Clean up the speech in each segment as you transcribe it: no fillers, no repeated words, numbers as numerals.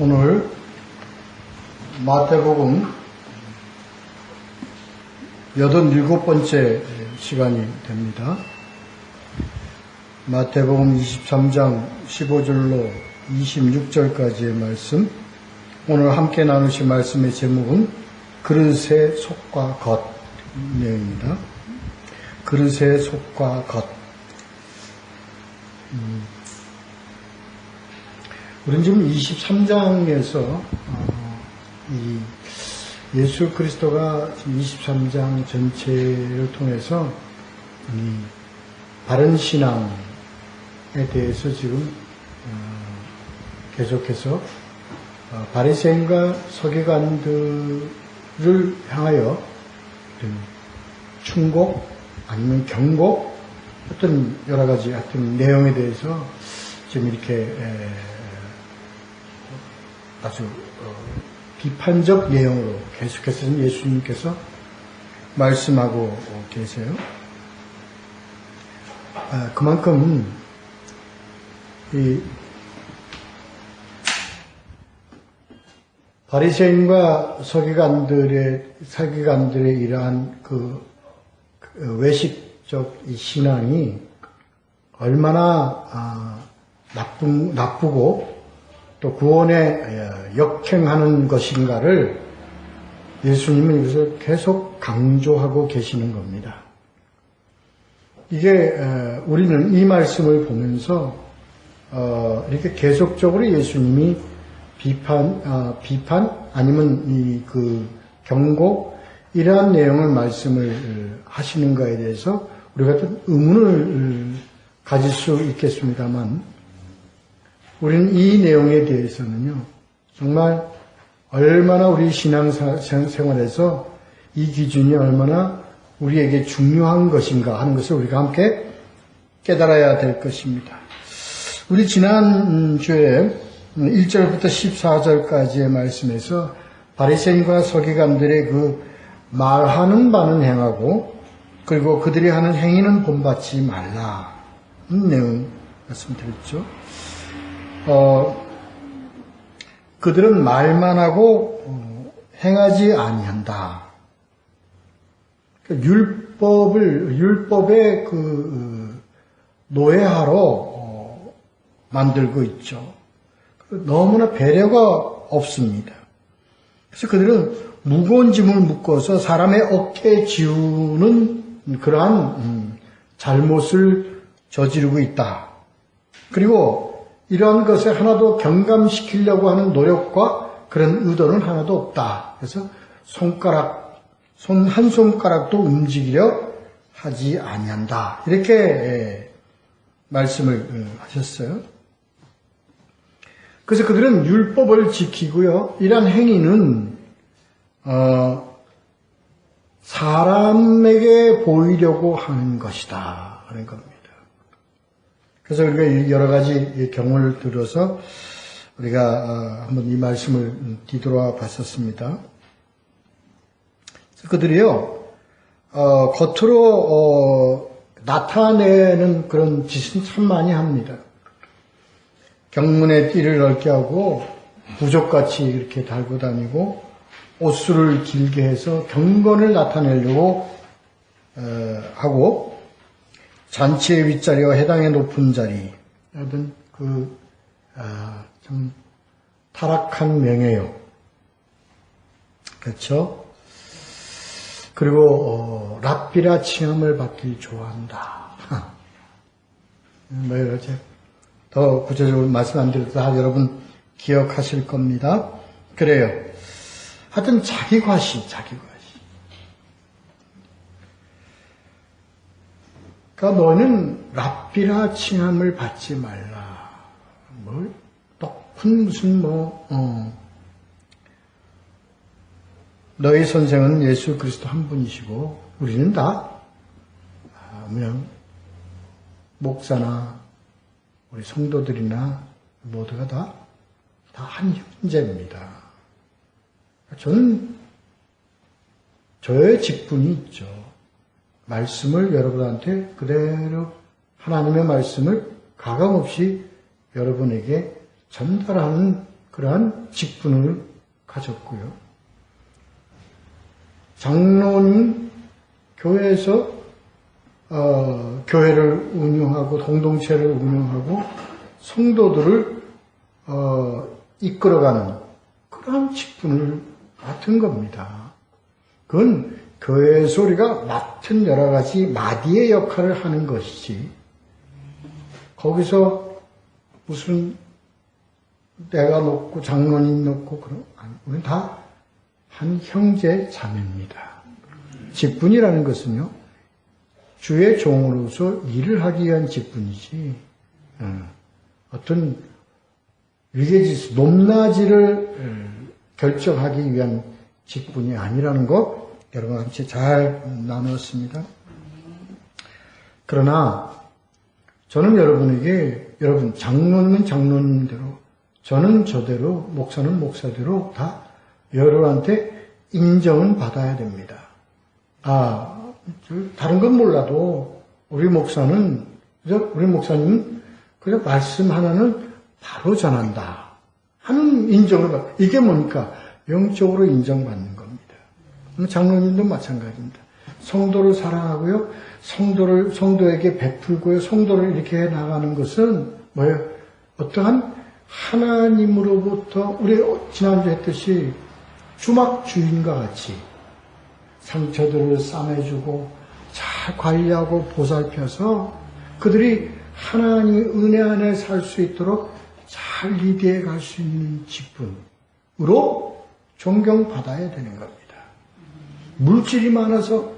오늘 마태복음 87번째 시간이 됩니다. 마태복음 23장 15절로 26절까지의 말씀, 오늘 함께 나누실 말씀의 제목은 그릇의 속과 겉 내용입니다. 그릇의 속과 겉. 우리는 지금 23장에서 이 예수 그리스도가 지금 23장 전체를 통해서 이 바른 신앙에 대해서 지금 계속해서 바리새인과 서기관들을 향하여 충고 아니면 경고, 어떤 여러 가지 어떤 내용에 대해서 지금 이렇게 아주 비판적 내용으로 계속해서 예수님께서 말씀하고 계세요. 그만큼 이 바리새인과 서기관들의 이러한 그 외식적 이 신앙이 얼마나 나쁘고 또 구원에 역행하는 것인가를 예수님은 여기서 계속 강조하고 계시는 겁니다. 이게 우리는 이 말씀을 보면서 이렇게 계속적으로 예수님이 비판 아니면 이 그 경고 이러한 내용을 말씀을 하시는가에 대해서 우리가 좀 의문을 가질 수 있겠습니다만, 우리는 이 내용에 대해서는요, 정말 얼마나 우리 신앙생활에서 이 기준이 얼마나 우리에게 중요한 것인가 하는 것을 우리가 함께 깨달아야 될 것입니다. 우리 지난주에 1절부터 14절까지의 말씀에서 바리새인과 서기관들의 그 말하는 바는 행하고 그리고 그들이 하는 행위는 본받지 말라 는 내용 말씀드렸죠. 그들은 말만 하고 행하지 아니한다. 율법의 그 노예하러 만들고 있죠. 너무나 배려가 없습니다. 그래서 그들은 무거운 짐을 묶어서 사람의 어깨에 지우는 그러한 잘못을 저지르고 있다. 그리고 이러한 것에 하나도 경감시키려고 하는 노력과 그런 의도는 하나도 없다. 그래서 손 한 손가락도 움직이려 하지 아니한다. 이렇게 말씀을 하셨어요. 그래서 그들은 율법을 지키고요, 이러한 행위는 사람에게 보이려고 하는 것이다 하는 겁니다. 그래서 우리가 여러 가지 경우를 들어서 우리가 한번 이 말씀을 뒤돌아 봤었습니다. 그들이요, 겉으로 나타내는 그런 짓은 참 많이 합니다. 경문에 띠를 넓게 하고 부족같이 이렇게 달고 다니고 옷수를 길게 해서 경건을 나타내려고 하고, 잔치의 윗자리와 해당의 높은 자리, 하여튼 참 타락한 명예요. 그렇죠? 그리고 랍비라 칭함을 받길 좋아한다. 뭐 이러지? 더 구체적으로 말씀 안 드려도 다 여러분 기억하실 겁니다. 그래요. 하여튼 자기 과시. 그러니까 너는 랍비라 칭함을 받지 말라. 뭐 높은 무슨 너희 선생은 예수 그리스도 한 분이시고 우리는 다 그냥 목사나 우리 성도들이나 모두가 다 한 형제입니다. 저는 저의 직분이 있죠. 말씀을 여러분한테 그대로 하나님의 말씀을 가감없이 여러분에게 전달하는 그러한 직분을 가졌고요. 장로는 교회에서 교회를 운영하고 공동체를 운영하고 성도들을 이끌어가는 그런 직분을 맡은 겁니다. 그건 교회에서 우리가 맡은 여러 가지 마디의 역할을 하는 것이지 거기서 무슨 내가 높고 장로님 높고 그런 아니 우리는 다 한 형제 자매입니다. 직분이라는 것은요 주의 종으로서 일을 하기 위한 직분이지 어떤 위계질서 높낮이를 결정하기 위한 직분이 아니라는 것 여러분 함께 잘 나누었습니다. 그러나 저는 여러분에게 여러분 장로는 장로님대로 저는 저대로 목사는 목사대로 다 여러분한테 인정은 받아야 됩니다. 다른 건 몰라도 우리 목사님은 그냥 말씀 하나는 바로 전한다 하는 인정을 받. 이게 뭡니까? 영적으로 인정받는 겁니다. 장로님도 마찬가지입니다. 성도를 사랑하고요, 성도에게 베풀고요, 성도를 이렇게 해 나가는 것은 뭐예요? 어떠한 하나님으로부터 우리 지난주 했듯이 주막 주인과 같이 상처들을 싸매주고 잘 관리하고 보살펴서 그들이 하나님의 은혜 안에 살 수 있도록 잘 리드해 갈 수 있는 직분으로 존경받아야 되는 겁니다. 물질이 많아서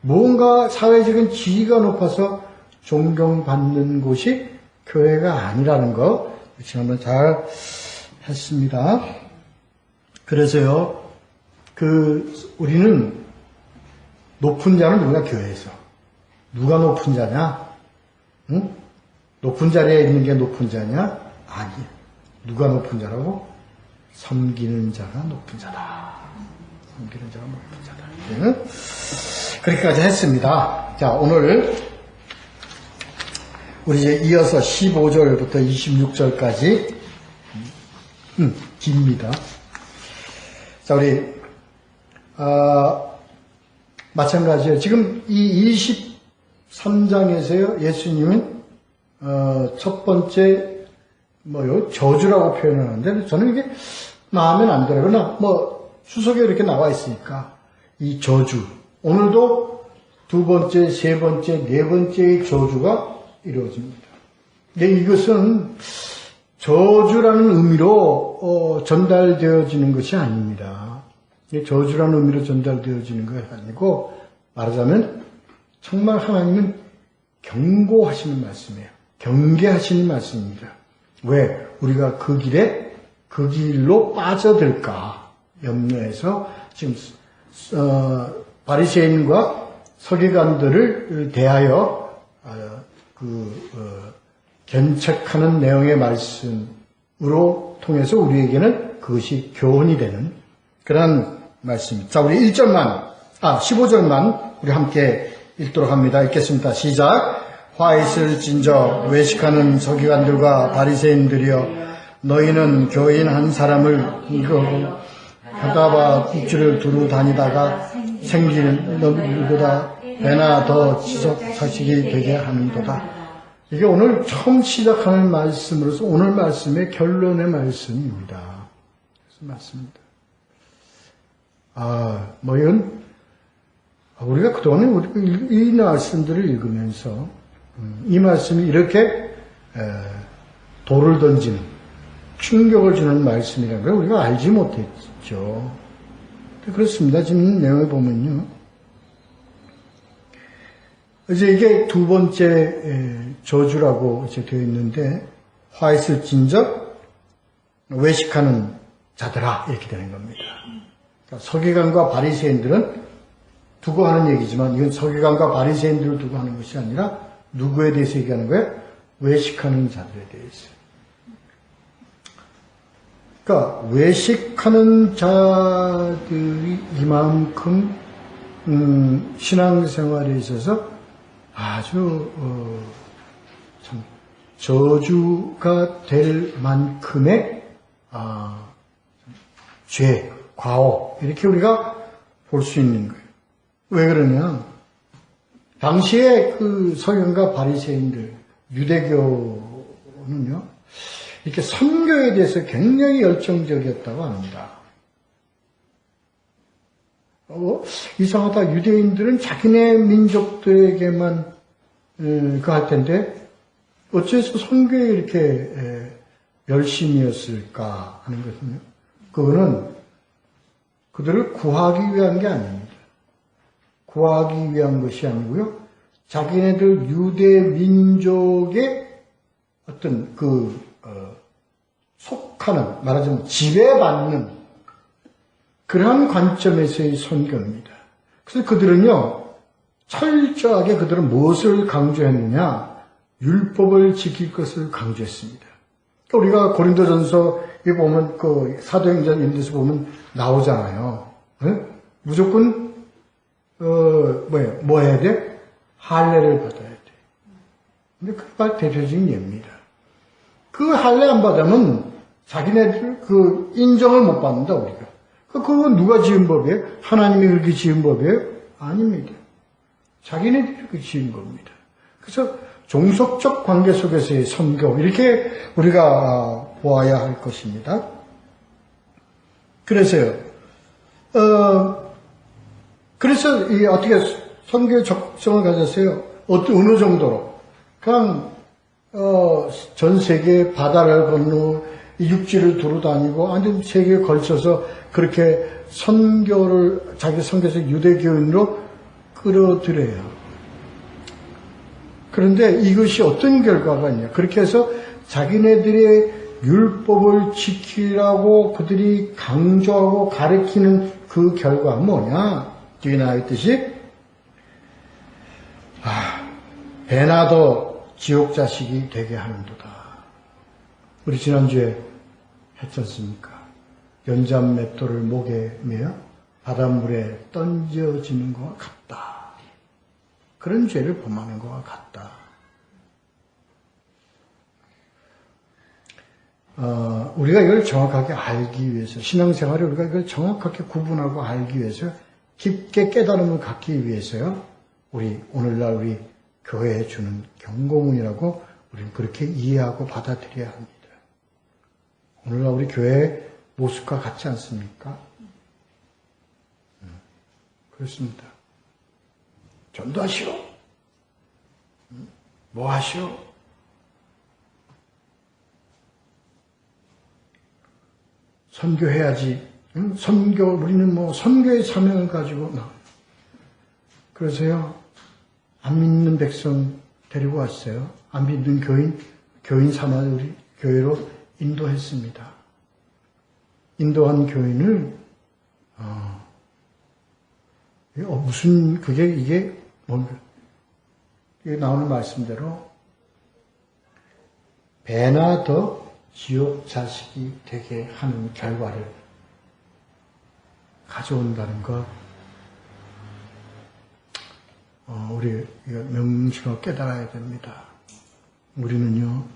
뭔가 사회적인 지위가 높아서 존경받는 곳이 교회가 아니라는 거 지난번 잘 했습니다. 그래서요, 우리는 높은 자는 누구냐? 교회에서. 누가 높은 자냐? 응? 높은 자리에 있는 게 높은 자냐? 아니야. 누가 높은 자라고? 섬기는 자가 높은 자다. 섬기는 자가 높은 자다. 응? 그렇게까지 했습니다. 자, 오늘 우리 이제 이어서 15절부터 26절까지 깁니다. 자, 우리 마찬가지예요. 지금 이 23장에서요, 예수님은 첫 번째 저주라고 표현을 하는데 저는 이게 마음에 안 들어요. 그러나 수석에 이렇게 나와 있으니까 이 저주 오늘도 두 번째, 세 번째, 네 번째의 저주가 이루어집니다. 근데 이것은 저주라는 의미로 전달되어지는 것이 아닙니다. 저주라는 의미로 전달되어지는 것이 아니고 말하자면 정말 하나님은 경고하시는 말씀이에요. 경계하시는 말씀입니다. 왜? 우리가 그 길로 빠져들까 염려해서 지금 바리새인과 서기관들을 대하여 견책하는 내용의 말씀으로 통해서 우리에게는 그것이 교훈이 되는 그런 말씀입니다. 자, 우리 15절만 우리 함께 읽도록 합니다. 읽겠습니다. 시작. 화 있을 진저 외식하는 서기관들과 바리새인들이여, 너희는 교인 한 사람을 이끌고 혀가와 국지를 두루 다니다가 생기는 너희보다 배나 더 지적사식이 되게 하는도다. 이게 오늘 처음 시작하는 말씀으로서 오늘 말씀의 결론의 말씀입니다. 그래서 맞습니다. 이건 우리가 그동안에 이 말씀들을 읽으면서 이 말씀이 이렇게 돌을 던지는 충격을 주는 말씀이라는 걸 우리가 알지 못했죠. 그렇습니다. 지금 내용을 보면요. 이제 이게 두 번째 저주라고 이제 되어 있는데, 화 있을 진적 외식하는 자들아, 이렇게 되는 겁니다. 그러니까 서기관과 바리새인들은 두고 하는 얘기지만 이건 서기관과 바리새인들을 두고 하는 것이 아니라 누구에 대해서 얘기하는 거예요? 외식하는 자들에 대해서. 그러니까 외식하는 자들이 이만큼 신앙생활에 있어서 아주 참 저주가 될 만큼의 죄, 과오 이렇게 우리가 볼 수 있는 거예요. 왜 그러냐? 당시에 그 서기관과 바리새인들, 유대교는요, 이렇게 선교에 대해서 굉장히 열정적이었다고 합니다. 이상하다. 유대인들은 자기네 민족들에게만 할 텐데 어째서 선교에 이렇게 열심이었을까 하는 것은요. 그거는 그들을 구하기 위한 게 아닙니다. 구하기 위한 것이 아니고요. 자기네들 유대 민족의 어떤 속하는, 말하자면 지배받는 그러한 관점에서의 선교입니다. 그래서 그들은요, 철저하게 그들은 무엇을 강조했느냐? 율법을 지킬 것을 강조했습니다. 우리가 고린도전서에 보면, 사도행전 이런 데서 보면 나오잖아요. 네? 무조건, 뭐 해야 돼? 할례를 받아야 돼. 근데 그게 대표적인 예입니다. 그 할례 안 받으면 자기네들 인정을 못 받는다, 우리가. 그건 누가 지은 법이에요? 하나님이 그렇게 지은 법이에요? 아닙니다. 자기네들이 그렇게 지은 겁니다. 그래서 종속적 관계 속에서의 선교, 이렇게 우리가 보아야 할 것입니다. 그래서요, 그래서 어떻게 선교의 적성을 가졌어요? 어느 정도로? 그냥, 전 세계 바다를 건너 육지를 두루 다니고, 아니면 세계에 걸쳐서 그렇게 자기 선교에서 유대교인으로 끌어들여요. 그런데 이것이 어떤 결과가 있냐. 그렇게 해서 자기네들의 율법을 지키라고 그들이 강조하고 가르치는 그 결과는 뭐냐. 뒤에 나와있듯이, 배나도 지옥 자식이 되게 하는도다. 우리 지난주에 했지 않습니까? 연잠 맷돌을 목에 매어 바닷물에 던져지는 것과 같다. 그런 죄를 범하는 것과 같다. 우리가 이걸 정확하게 알기 위해서, 신앙생활에 우리가 이걸 정확하게 구분하고 알기 위해서, 깊게 깨달음을 갖기 위해서요, 오늘날 우리 교회에 주는 경고문이라고 우리는 그렇게 이해하고 받아들여야 합니다. 오늘날 우리 교회의 모습과 같지 않습니까? 그렇습니다. 전도하시오. 뭐 하시오? 선교해야지. 우리는 선교의 사명을 가지고 그래서요, 안 믿는 백성 데리고 왔어요. 안 믿는 교인 삼아 우리 교회로 인도했습니다. 인도한 교인을, 이게 뭔가, 이게 나오는 말씀대로, 배나 더 지옥 자식이 되게 하는 결과를 가져온다는 것, 우리 명심하고 깨달아야 됩니다. 우리는요,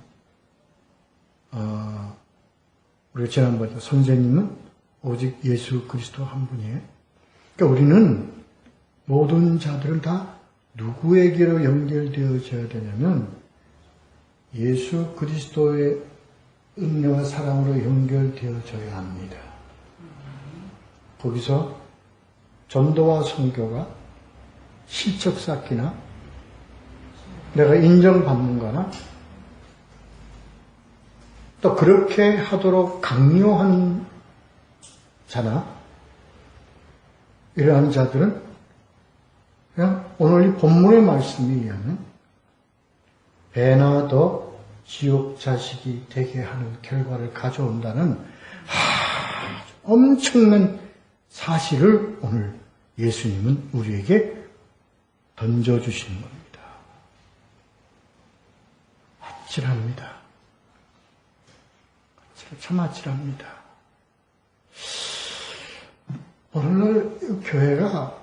우리가 지난번에 선생님은 오직 예수 그리스도 한 분이에요. 그러니까 우리는 모든 자들은 다 누구에게로 연결되어져야 되냐면 예수 그리스도의 은혜와 사랑으로 연결되어져야 합니다. 거기서 전도와 선교가 실적 쌓기나 내가 인정받는 거나 또 그렇게 하도록 강요하는 자나 이러한 자들은 그냥 오늘 이 본문의 말씀에 의하면 배나 더 지옥 자식이 되게 하는 결과를 가져온다는 엄청난 사실을 오늘 예수님은 우리에게 던져주시는 겁니다. 아찔합니다. 참 아찔합니다. 오늘날 교회가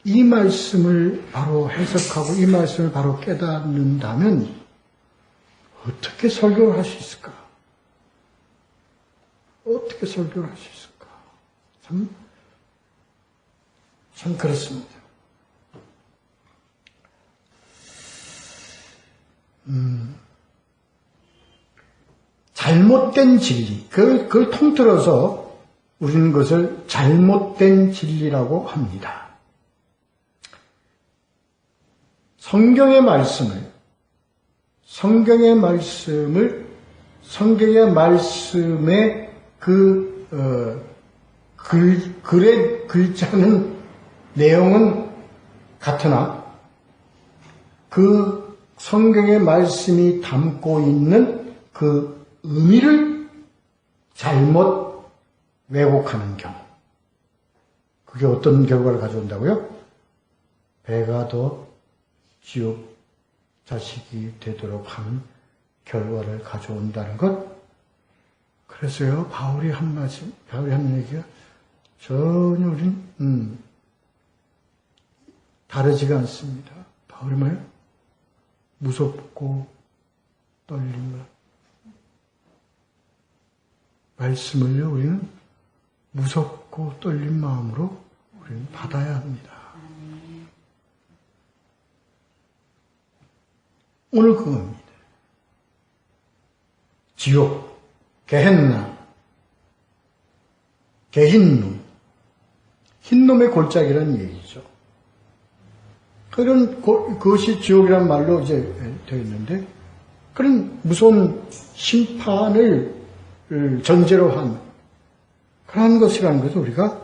이 말씀을 바로 해석하고 이 말씀을 바로 깨닫는다면 어떻게 설교를 할 수 있을까? 어떻게 설교를 할 수 있을까? 참 그렇습니다. 잘못된 진리, 그걸 통틀어서 우리는 그것을 잘못된 진리라고 합니다. 성경의 말씀의 글의 글자는 내용은 같으나 그 성경의 말씀이 담고 있는 그 의미를 잘못 왜곡하는 경우, 그게 어떤 결과를 가져온다고요? 배가 더 지옥 자식이 되도록 하는 결과를 가져온다는 것. 그래서요, 바울이 한 얘기가 전혀 우린 다르지가 않습니다. 바울이 뭐예요? 무섭고 떨림을, 말씀을요, 우리는 무섭고 떨린 마음으로 우리는 받아야 합니다. 오늘 그겁니다. 지옥, 게헨나, 게흰놈, 흰놈의 골짜기라는 얘기죠. 그것이 지옥이란 말로 이제 되어 있는데, 그런 무서운 심판을 전제로 한 그런 것이라는 것을 우리가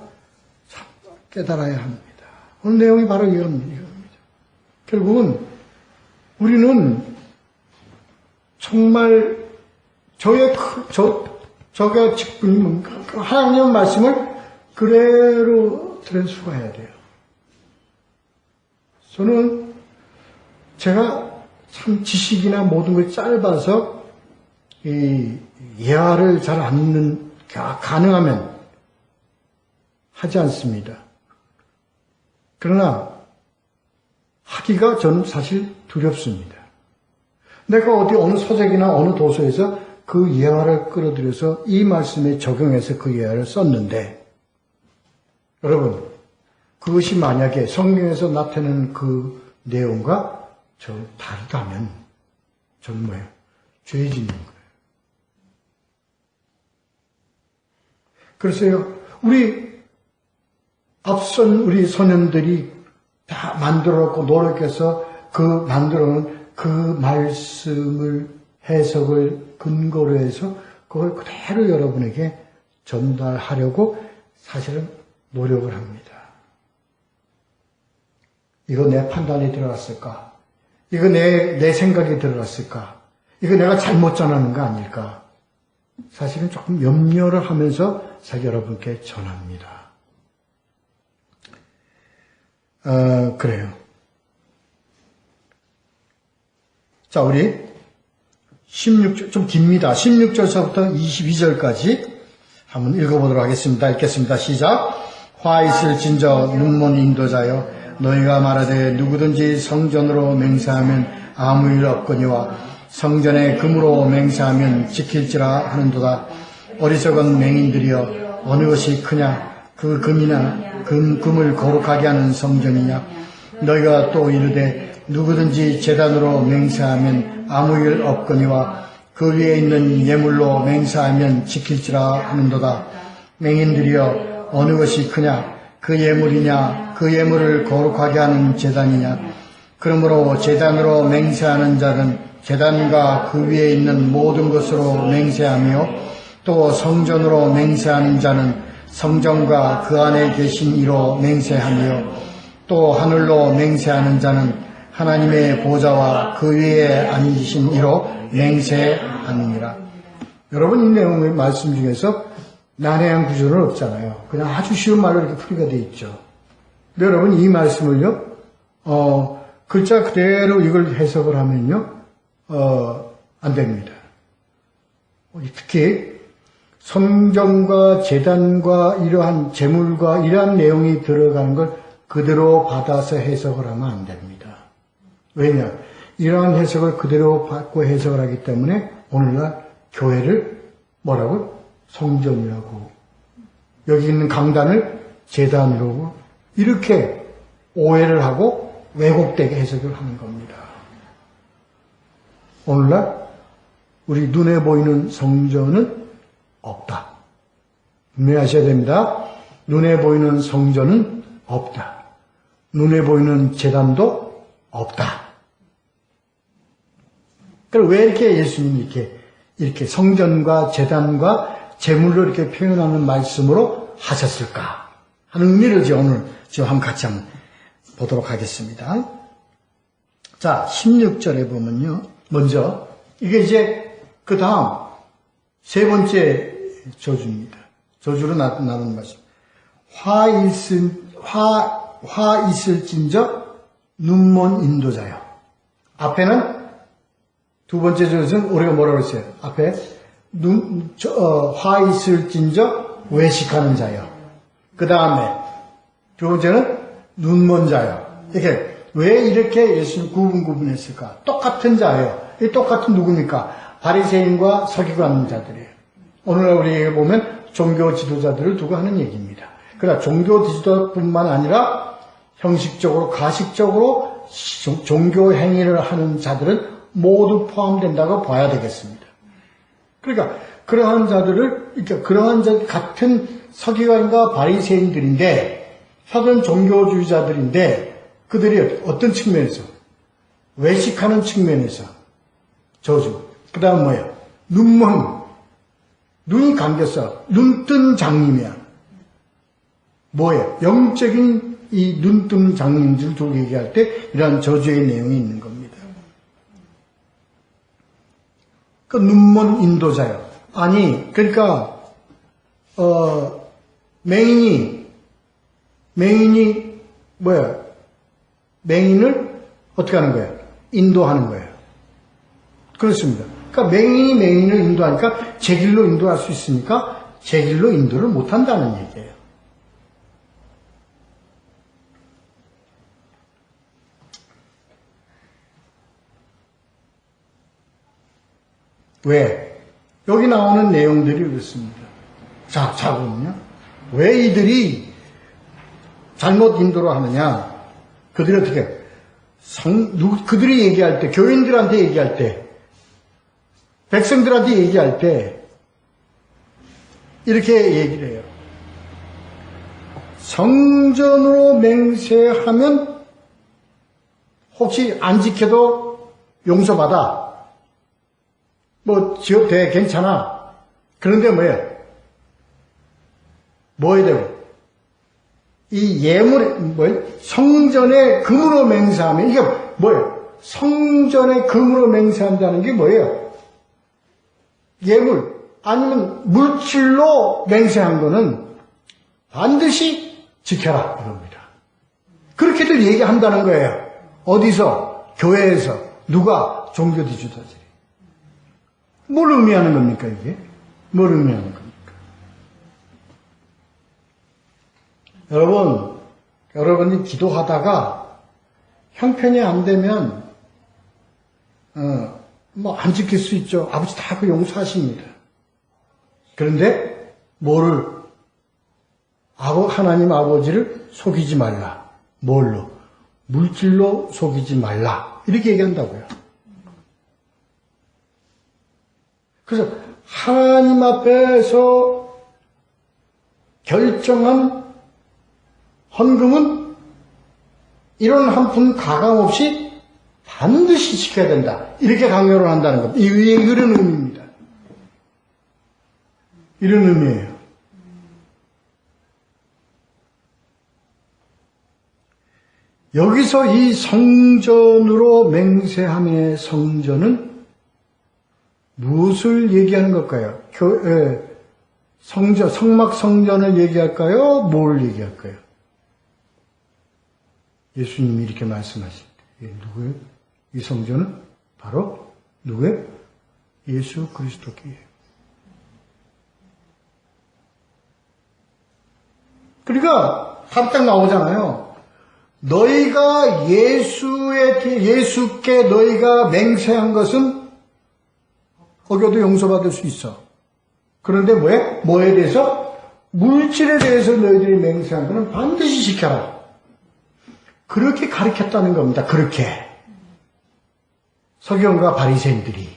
깨달아야 합니다. 오늘 내용이 바로 이겁니다. 결국은 우리는 정말 저가 지금 하나님의 말씀을 그대로 들여수가해야 돼요. 저는 제가 참 지식이나 모든 것이 짧아서 이 예화를 잘 안 읽는, 가능하면 하지 않습니다. 그러나 하기가 저는 사실 두렵습니다. 내가 어느 서적이나 어느 도서에서 그 예화를 끌어들여서 이 말씀에 적용해서 그 예화를 썼는데, 여러분, 그것이 만약에 성경에서 나타내는 그 내용과 다르다면 저는 뭐예요? 죄 짓는 거예요. 그래서요, 앞선 우리 소년들이 다 만들어놓고 노력해서 만들어놓은 그 말씀을 해석을 근거로 해서 그걸 그대로 여러분에게 전달하려고 사실은 노력을 합니다. 이거 내 판단이 들어갔을까? 이거 내 생각이 들어갔을까? 이거 내가 잘못 전하는 거 아닐까? 사실은 조금 염려를 하면서 사실 여러분께 전합니다. 그래요. 자, 우리 16절, 좀 깁니다. 16절서부터 22절까지 한번 읽어보도록 하겠습니다. 읽겠습니다. 시작. 화 있을 진저 눈먼 인도자여, 너희가 말하되 누구든지 성전으로 맹세하면 아무 일 없거니와 성전에 금으로 맹세하면 지킬지라 하는도다. 어리석은 맹인들이여, 어느 것이 크냐? 그 금이나 금을 거룩하게 하는 성전이냐? 너희가 또 이르되 누구든지 제단으로 맹세하면 아무 일 없거니와 그 위에 있는 예물로 맹세하면 지킬지라 하는도다. 맹인들이여, 어느 것이 크냐? 그 예물이냐? 그 예물을 거룩하게 하는 제단이냐? 그러므로 제단으로 맹세하는 자는 제단과 그 위에 있는 모든 것으로 맹세하며, 또 성전으로 맹세하는 자는 성전과 그 안에 계신 이로 맹세하며, 또 하늘로 맹세하는 자는 하나님의 보좌와 그 위에 앉으신 이로 맹세하느니라. 여러분, 이 내용의 말씀 중에서 난해한 구조는 없잖아요. 그냥 아주 쉬운 말로 이렇게 풀이가 되어 있죠. 근데 여러분, 이 말씀을요, 글자 그대로 이걸 해석을 하면요, 안 됩니다. 특히 성전과 제단과 이러한 제물과 이러한 내용이 들어가는 걸 그대로 받아서 해석을 하면 안 됩니다. 왜냐? 이러한 해석을 그대로 받고 해석을 하기 때문에 오늘날 교회를 뭐라고? 성전이라고, 여기 있는 강단을 제단이라고, 이렇게 오해를 하고 왜곡되게 해석을 하는 겁니다. 오늘날 우리 눈에 보이는 성전은 없다. 분명히 하셔야 됩니다. 눈에 보이는 성전은 없다. 눈에 보이는 제단도 없다. 그럼 왜 이렇게 예수님이 이렇게 성전과 제단과 제물로 이렇게 표현하는 말씀으로 하셨을까 하는 의미를 오늘 한번 같이 한번 보도록 하겠습니다. 자, 16절에 보면요. 먼저 이게 이제 그 다음 세 번째 저주입니다. 저주로 나눈 말씀. 화 있을진저 눈먼 인도자요. 앞에는 두 번째 저주는 우리가 뭐라고 했어요? 앞에 화 있을진저 외식하는 자요. 그 다음에 두 번째는 눈먼 자요. 왜 이렇게 예수님 구분했을까? 똑같은 자예요. 이 똑같은 누굽니까? 바리새인과 서기관 자들이에요. 오늘날 우리에게 보면 종교 지도자들을 두고 하는 얘기입니다. 그러나 종교 지도자뿐만 아니라 형식적으로 가식적으로 종교 행위를 하는 자들은 모두 포함된다고 봐야 되겠습니다. 그러니까 그러한 자들을 그러한 같은 서기관과 바리새인들인데 사전 종교주의자들인데 그들이 어떤 측면에서 외식하는 측면에서 저주. 그 다음 뭐예요? 눈이 감겼어. 눈뜬 장님이야. 뭐예요? 영적인 이 눈뜬 장님들 두고 얘기할 때 이러한 저주의 내용이 있는 겁니다. 그 눈먼 인도자요. 아니, 그러니까 맹인이 뭐야? 맹인을 어떻게 하는 거예요? 인도하는 거예요. 그렇습니다. 그러니까 맹인을 인도하니까 제 길로 인도할 수 있으니까 제 길로 인도를 못한다는 얘기예요. 왜? 여기 나오는 내용들이 그렇습니다. 자, 보면요. 왜 이들이 잘못 인도를 하느냐? 그들이 어떻게, 그들이 얘기할 때, 교인들한테 얘기할 때, 백성들한테 얘기할 때, 이렇게 얘기를 해요. 성전으로 맹세하면 혹시 안 지켜도 용서받아. 지어도 돼, 괜찮아. 그런데 뭐 해야 되고? 이 성전의 금으로 맹세하면, 이게 뭐예요? 성전의 금으로 맹세한다는 게 뭐예요? 예물, 아니면 물질로 맹세한 거는 반드시 지켜라, 이겁니다. 그렇게들 얘기한다는 거예요. 어디서? 교회에서. 누가? 종교 지도자들이. 뭘 의미하는 겁니까, 이게? 뭘 의미하는 겁니까? 여러분이 기도하다가 형편이 안 되면, 안 지킬 수 있죠. 아버지 다 용서하십니다. 그런데, 하나님 아버지를 속이지 말라. 뭘로? 물질로 속이지 말라. 이렇게 얘기한다고요. 그래서 하나님 앞에서 결정한 헌금은 이런 한 푼 가감 없이 반드시 지켜야 된다. 이렇게 강요를 한다는 겁니다. 이런 의미입니다. 이런 의미예요. 여기서 이 성전으로 맹세함의 성전은 무엇을 얘기하는 걸까요? 성막 성전을 얘기할까요? 뭘 얘기할까요? 예수님이 이렇게 말씀하십니다. 누구예요? 이 성전은 바로 누구예요? 예수 그리스도께요. 그러니까 답 딱 나오잖아요. 너희가 예수께 너희가 맹세한 것은 어겨도 용서받을 수 있어. 그런데 뭐에 대해서? 물질에 대해서 너희들이 맹세한 것은 반드시 지켜라. 그렇게 가르쳤다는 겁니다. 그렇게. 서기관과 바리새인들이.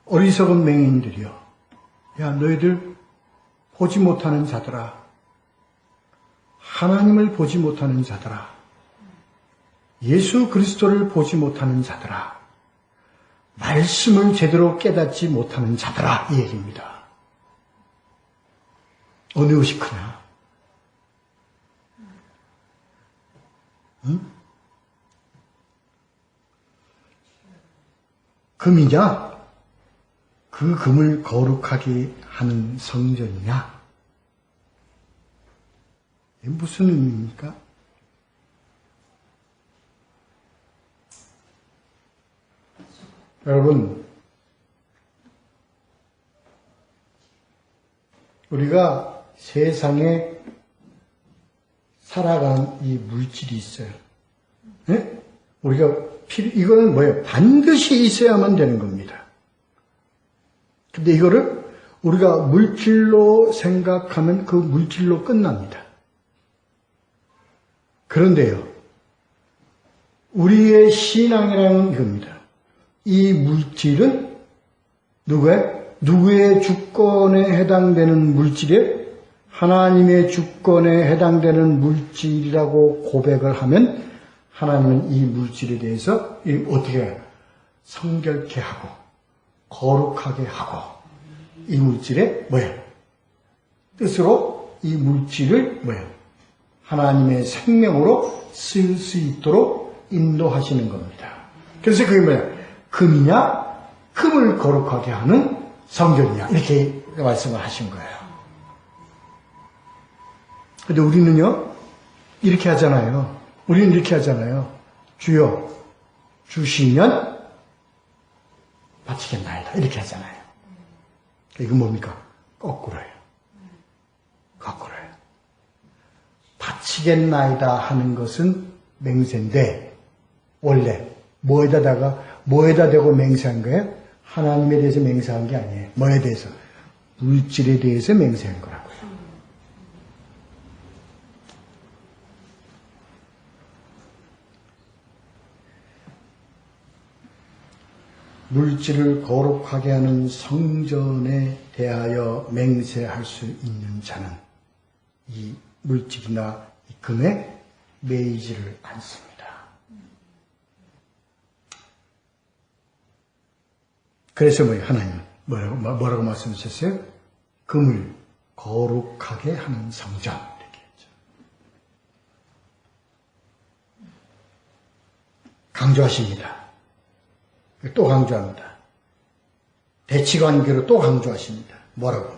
어리석은 맹인들이여. 야, 너희들 보지 못하는 자들아. 하나님을 보지 못하는 자들아. 예수 그리스도를 보지 못하는 자들아. 말씀을 제대로 깨닫지 못하는 자들아. 이 얘기입니다. 어느 것이 크냐? 응? 금이냐? 그 금을 거룩하게 하는 성전이냐? 이게 무슨 의미입니까? 여러분, 우리가 세상에 살아가는 이 물질이 있어요. 네? 이거는 뭐예요? 반드시 있어야만 되는 겁니다. 근데 이거를 우리가 물질로 생각하면 그 물질로 끝납니다. 그런데요, 우리의 신앙이라는 이겁니다. 이 물질은 누구의 주권에 해당되는 물질이에요? 하나님의 주권에 해당되는 물질이라고 고백을 하면 하나님은 이 물질에 대해서 어떻게 해요? 성결케 하고 거룩하게 하고 이 물질의 뜻으로 이 물질을 하나님의 생명으로 쓸 수 있도록 인도하시는 겁니다. 그래서 그게 금이냐? 금을 거룩하게 하는 성전이냐? 이렇게 말씀을 하신 거예요. 근데 우리는요, 이렇게 하잖아요. 우리는 이렇게 하잖아요. 주여, 주시면 바치겠나이다. 이렇게 하잖아요. 이건 뭡니까? 거꾸로예요. 거꾸로예요. 바치겠나이다 하는 것은 맹세인데, 원래 뭐에다 대고 맹세한 거예요? 하나님에 대해서 맹세한 게 아니에요. 뭐에 대해서? 물질에 대해서 맹세한 거라고요. 물질을 거룩하게 하는 성전에 대하여 맹세할 수 있는 자는 이 물질이나 이 금에 매이지를 않습니다. 그래서 하나님 뭐라고 말씀하셨어요? 금을 거룩하게 하는 성전 이렇게 했죠. 강조하십니다. 또 강조합니다. 대치관계로 또 강조하십니다. 뭐라고?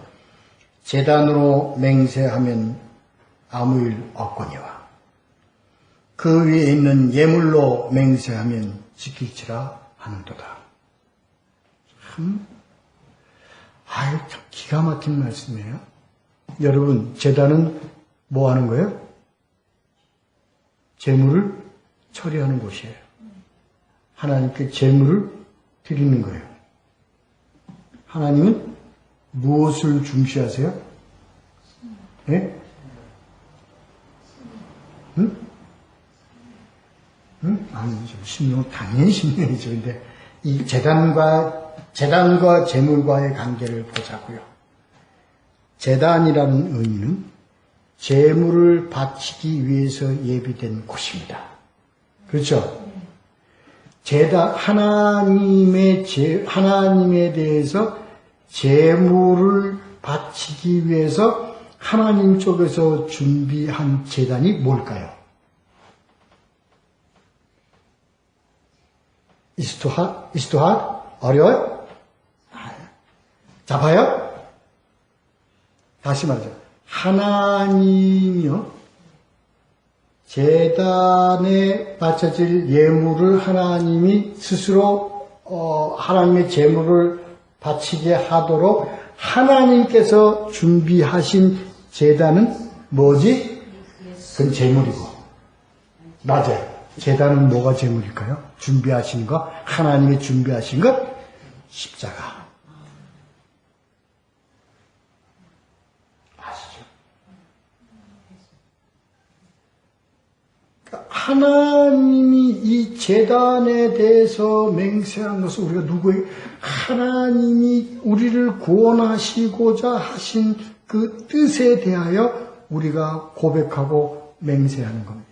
제단으로 맹세하면 아무 일 없거니와 그 위에 있는 예물로 맹세하면 지킬지라 하는도다. 참 기가 막힌 말씀이에요. 여러분, 제단은 뭐 하는 거예요? 제물을 처리하는 곳이에요. 하나님께 제물을 드리는 거예요. 하나님은 무엇을 중시하세요? 예? 응? 응? 아니, 신령, 당연히 신령이죠. 근데 이 제단과 제물과의 관계를 보자고요. 제단이라는 의미는 제물을 바치기 위해서 예비된 곳입니다. 그렇죠? 하나님에 대해서 제물을 바치기 위해서 하나님 쪽에서 준비한 제단이 뭘까요? Is too hard? 어려워요? 잡아요? 다시 말하죠. 하나님이요, 제단에 바쳐질 예물을 하나님이 스스로 하나님의 제물을 바치게 하도록 하나님께서 준비하신 제단은 뭐지? 그건 재물이고. 낮에. 제단은 뭐가 재물일까요? 준비하신 거, 하나님이 준비하신 것, 십자가. 아시죠? 그러니까 하나님이 이 제단에 대해서 맹세한 것은 우리가 누구에게 하나님이 우리를 구원하시고자 하신 그 뜻에 대하여 우리가 고백하고 맹세하는 겁니다.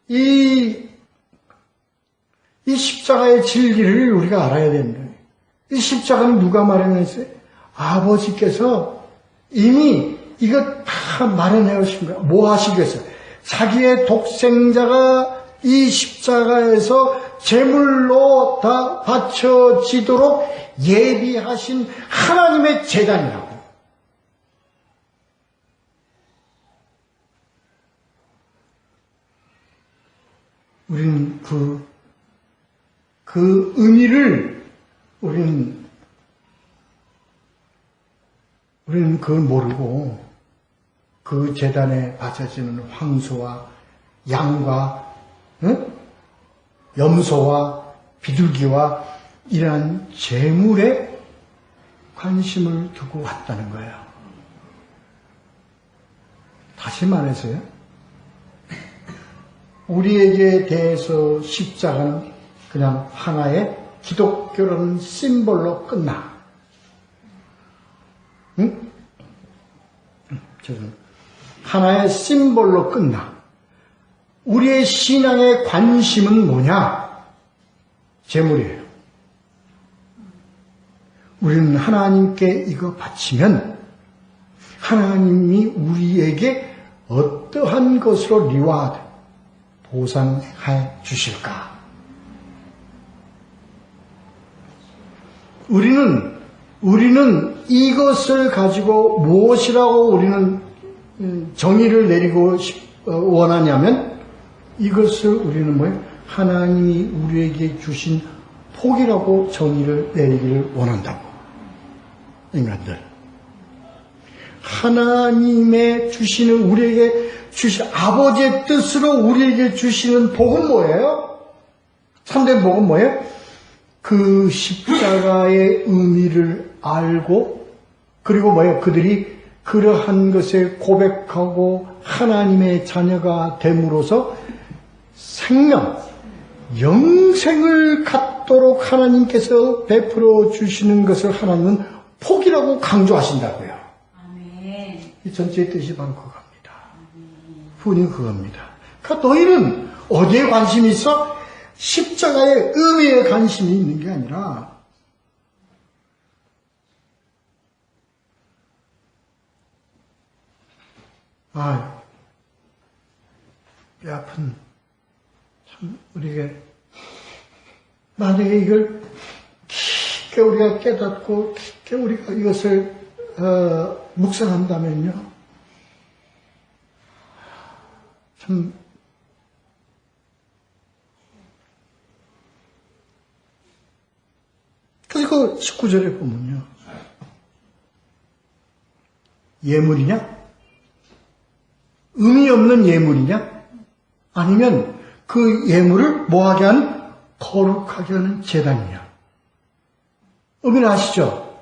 이 십자가의 진리를 우리가 알아야 됩니다. 이 십자가는 누가 마련했어요? 아버지께서 이미 이거 다 마련해 오신 거예요. 뭐 하시기 위해서? 자기의 독생자가 이 십자가에서 제물로 다 바쳐지도록 예비하신 하나님의 제단이라고. 우리는 그 의미를 우리는 그걸 모르고 그 제단에 바쳐지는 황소와 양과 염소와 비둘기와 이러한 제물에 관심을 두고 왔다는 거예요. 다시 말해서요. 우리에게 대해서 십자가는 그냥 하나의 기독교라는 심볼로 끝나. 응? 하나의 심볼로 끝나. 우리의 신앙의 관심은 뭐냐? 재물이에요. 우리는 하나님께 이거 바치면 하나님이 우리에게 어떠한 것으로 리와드, 보상해 주실까? 우리는 이것을 가지고 무엇이라고 우리는 정의를 내리고 원하냐면 이것을 우리는 뭐예요? 하나님이 우리에게 주신 복이라고 정의를 내리기를 원한다고. 인간들. 하나님의 주시는 우리에게 주신 아버지의 뜻으로 우리에게 주시는 복은 뭐예요? 참된 복은 뭐예요? 그 십자가의 의미를 알고 그리고 뭐예요? 그들이 그러한 것에 고백하고 하나님의 자녀가 됨으로써 생명, 영생을 갖도록 하나님께서 베풀어 주시는 것을 하나님은 복이라고 강조하신다고요. 아멘. 이 전체의 뜻이 바로 그겁니다. 후는 그겁니다. 그러니까 너희는 어디에 관심이 있어? 십자가의 의미에 관심이 있는 게 아니라 뼈 아픈 참 우리에게 만약에 이걸 깊게 우리가 깨닫고 깊게 우리가 이것을 묵상한다면요 참 그리고 19절에 보면요 예물이냐? 의미 없는 예물이냐? 아니면 그 예물을 뭐하게 하는? 거룩하게 하는 제단이냐? 의미는 아시죠?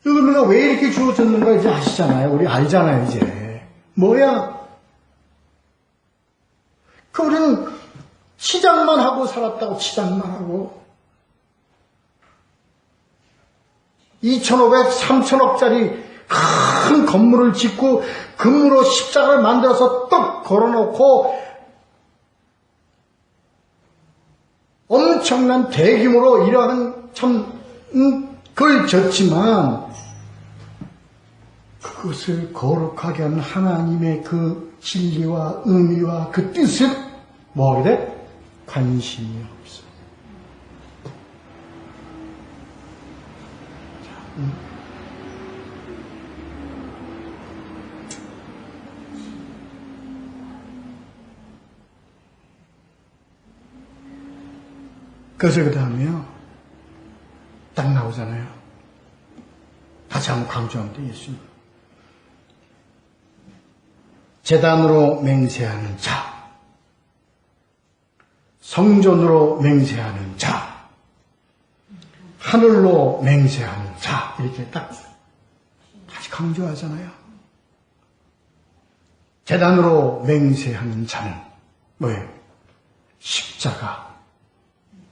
이 의미가 왜 이렇게 주어졌는가 이제 아시잖아요. 우리 알잖아요, 이제. 뭐야? 그 우리는 치장만 하고 살았다고, 치장만 하고. 2,500, 3,000억짜리 큰 건물을 짓고 금으로 십자가를 만들어서 떡 걸어놓고 엄청난 대규모로 이러한 참 그걸 졌지만 그것을 거룩하게 하는 하나님의 그 진리와 의미와 그 뜻은 뭐하게 돼? 관심이 없어. 그래서 그 다음에요. 딱 나오잖아요. 다시 한번 강조합니다. 예수님. 제단으로 맹세하는 자, 성전으로 맹세하는 자, 하늘로 맹세하는 자, 이렇게 딱 다시 강조하잖아요. 제단으로 맹세하는 자는 뭐예요? 십자가.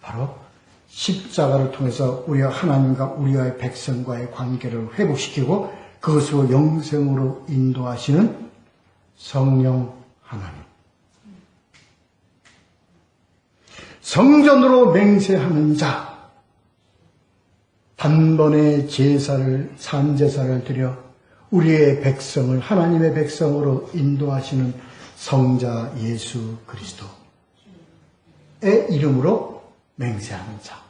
바로 십자가를 통해서 우리와 하나님과 우리와의 백성과의 관계를 회복시키고 그것으로 영생으로 인도하시는 성령 하나님. 성전으로 맹세하는 자, 단번에 산제사를 드려 우리의 백성을 하나님의 백성으로 인도하시는 성자 예수 그리스도의 이름으로 맹세하는 자.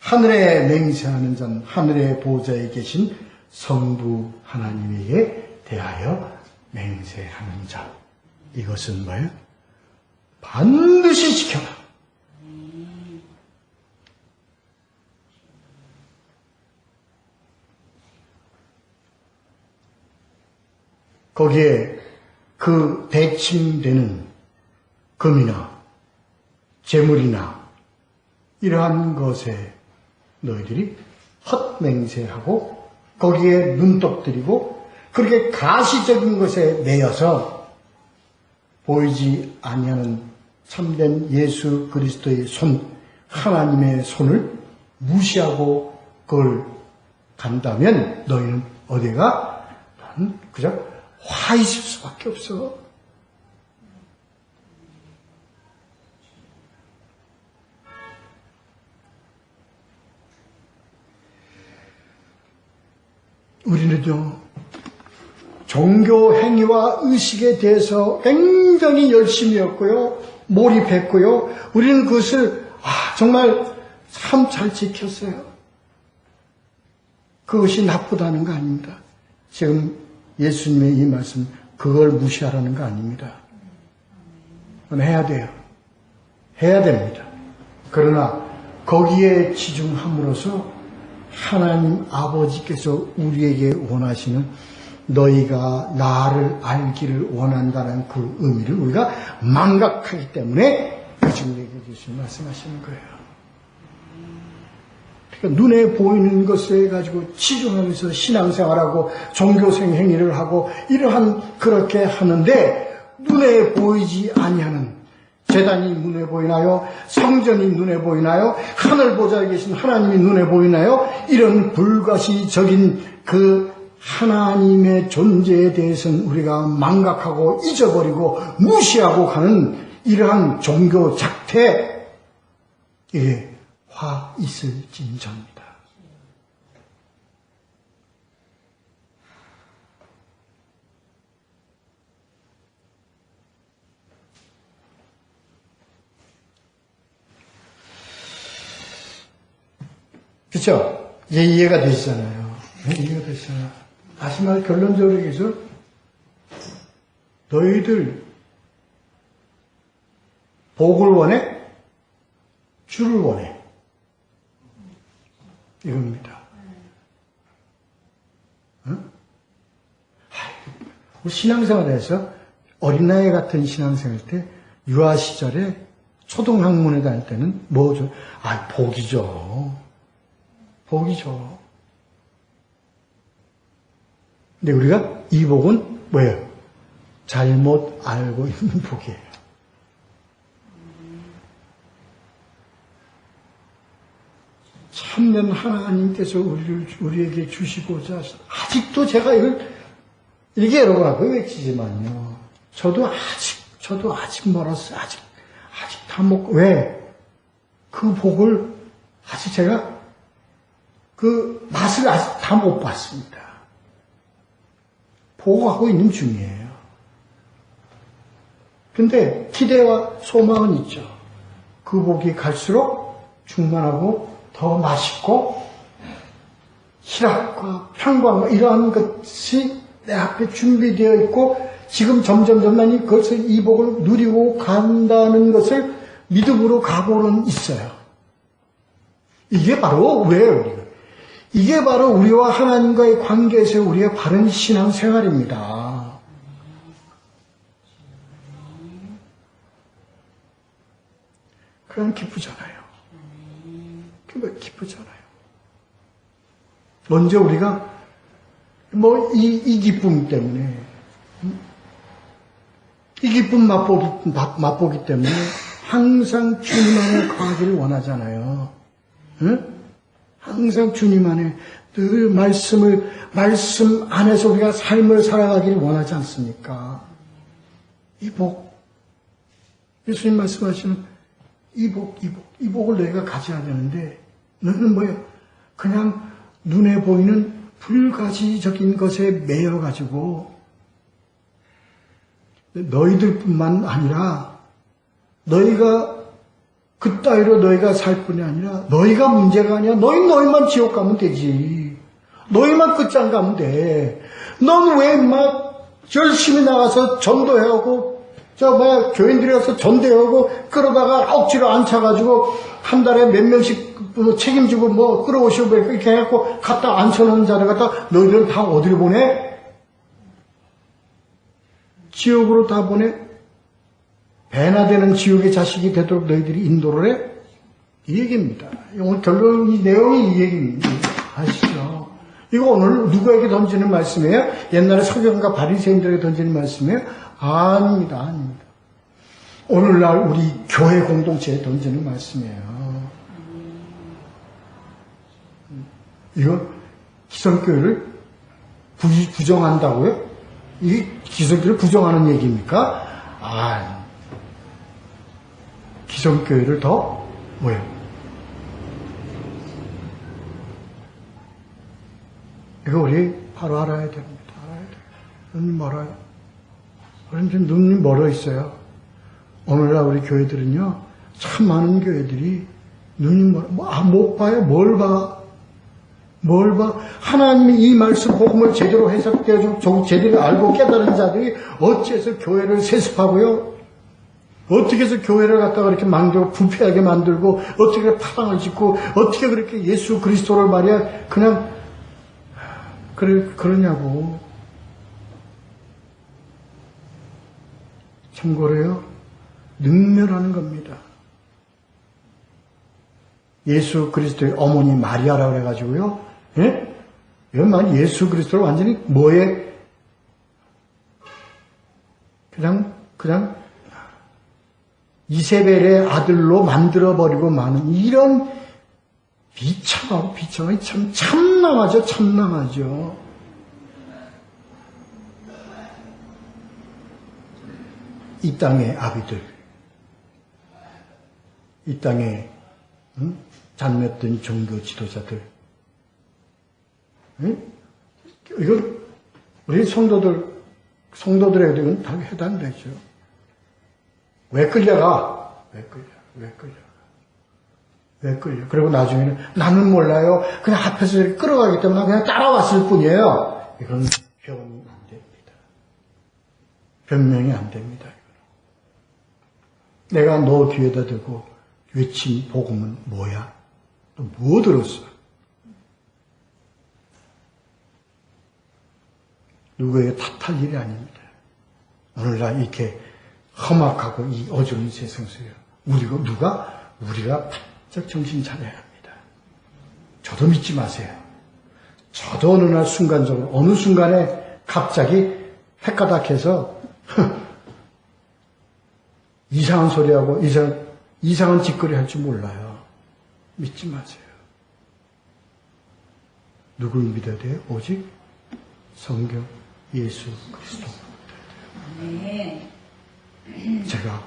하늘에 맹세하는 자는 하늘의 보좌에 계신 성부 하나님에게 대하여 맹세하는 자. 이것은 뭐예요? 반드시 지켜라. 거기에 그 대칭되는 금이나 재물이나 이러한 것에 너희들이 헛맹세하고 거기에 눈독 들이고 그렇게 가시적인 것에 매여서 보이지 아니하는 참된 예수 그리스도의 손, 하나님의 손을 무시하고 그걸 간다면 너희는 어디가? 그저 화 있을 수밖에 없어. 우리는요, 종교 행위와 의식에 대해서 굉장히 열심히 했고요, 몰입했고요, 우리는 그것을 정말 참 잘 지켰어요. 그것이 나쁘다는 거 아닙니다. 지금 예수님의 이 말씀, 그걸 무시하라는 거 아닙니다. 그건 해야 돼요. 해야 됩니다. 그러나 거기에 치중함으로써 하나님 아버지께서 우리에게 원하시는 너희가 나를 알기를 원한다는 그 의미를 우리가 망각하기 때문에 지금 얘기해 주신 말씀하시는 거예요. 그러니까 눈에 보이는 것에 가지고 치중하면서 신앙생활하고 종교생 행위를 하고 이러한 그렇게 하는데 눈에 보이지 아니하는 제단이 눈에 보이나요? 성전이 눈에 보이나요? 하늘 보좌에 계신 하나님이 눈에 보이나요? 이런 불가시적인 그 하나님의 존재에 대해서는 우리가 망각하고 잊어버리고 무시하고 가는 이러한 종교 작태, 이게 화 있을 진저입니다. 그렇죠? 이제 이해가 되시잖아요. 이해가 되시잖아요. 다시 말 결론적으로 얘기해서 너희들 복을 원해? 주를 원해. 이겁니다. 신앙생활에서 어린아이 같은 신앙생활 때 유아 시절에 초등학문에 다닐 때는 뭐죠? 복이죠. 복이죠. 근데 우리가 이 복은 뭐예요? 잘못 알고 있는 복이에요. 참된 하나님께서 우리에게 주시고자 아직도 제가 이렇게 여러 번 하고 외치지만요. 저도 아직 멀었어요. 아직 다 먹고 왜? 그 복을 아직 제가 그 맛을 아직 다 못 봤습니다. 보고하고 있는 중이에요. 근데 기대와 소망은 있죠. 그 복이 갈수록 충만하고 더 맛있고 희락과 평강과 이러한 것이 내 앞에 준비되어 있고 지금 점점 나니 그것을 이 복을 누리고 간다는 것을 믿음으로 각오는 있어요. 이게 바로 왜 우리가 이게 바로 우리와 하나님과의 관계에서 우리의 바른 신앙생활입니다. 그냥 기쁘잖아요. 기쁘잖아요. 먼저 우리가 이 기쁨 때문에 이 기쁨 맛보기 때문에 항상 주님 안에 거하기를 원하잖아요. 응? 항상 주님 안에 늘 말씀 안에서 우리가 삶을 살아가기를 원하지 않습니까? 이 복, 예수님 말씀하시는 이 복을 너희가 가져야 되는데, 너희는 뭐예요? 그냥 눈에 보이는 불가지적인 것에 매여가지고, 너희들뿐만 아니라, 너희가 그따위로 너희가 살 뿐이 아니라 너희가 문제가 아니야. 너희만 지옥 가면 되지. 너희만 끝장 가면 돼. 넌 왜 막 열심히 나가서 전도해오고 교인들이 와서 전도해오고 그러다가 억지로 앉혀가지고 한 달에 몇 명씩 책임지고 끌어오시고 이렇게 해갖고 갖다 앉혀놓은 자를 갖다 너희들은 다 어디로 보내? 지옥으로 다 보내? 배나 되는 지옥의 자식이 되도록 너희들이 인도를 해? 이 얘기입니다. 오늘 결론, 이 내용이 이 얘기입니다. 아시죠? 이거 오늘 누구에게 던지는 말씀이에요? 옛날에 서기관과 바리새인들에게 던지는 말씀이에요? 아닙니다. 오늘날 우리 교회 공동체에 던지는 말씀이에요. 이거 기성교회를 부정한다고요? 이 기성교회를 부정하는 얘기입니까? 기성교회를 더 이거 우리 바로 알아야 됩니다. 눈이 멀어요. 눈이 멀어 있어요. 오늘날 우리 교회들은요, 참 많은 교회들이 눈이 멀어. 못 봐요? 뭘 봐? 하나님이 이 말씀 복음을 제대로 해석되어주고 제대로 알고 깨달은 자들이 어찌해서 교회를 세습하고요? 어떻게 해서 교회를 갖다가 이렇게 만들고 부패하게 만들고 어떻게 파당을 짓고 어떻게 그렇게 예수 그리스도를 말이야 그냥 그러냐고. 참고로요, 능멸하는 겁니다. 예수 그리스도의 어머니 마리아라고 해가지고요, 예? 이건 예수 그리스도를 완전히 그냥 이세벨의 아들로 만들어버리고 마는 이런 비참하고 참남하죠. 이 땅의 아비들, 이 땅에 잘못된 종교 지도자들, 이건 우리 성도들에게도 이건 다 해당되죠. 왜 끌려가? 그리고 나중에는 나는 몰라요. 그냥 앞에서 이렇게 끌어가기 때문에 그냥 따라왔을 뿐이에요. 이건 변명이 안 됩니다. 변명이 안 됩니다. 내가 너 뒤에다 대고 외친 복음은 뭐야? 또 뭐 들었어? 누구에게 탓할 일이 아닙니다. 오늘날 이렇게 험악하고 이 어두운 세상 속에 우리가 바짝 정신 차려야 합니다. 저도 믿지 마세요. 저도 어느 날 순간적으로 어느 순간에 갑자기 헷가닥해서 이상한 소리하고 이상한 짓거리 할 줄 몰라요. 믿지 마세요. 누굴 믿어야 돼요? 오직 성경 예수 그리스도. 네. 제가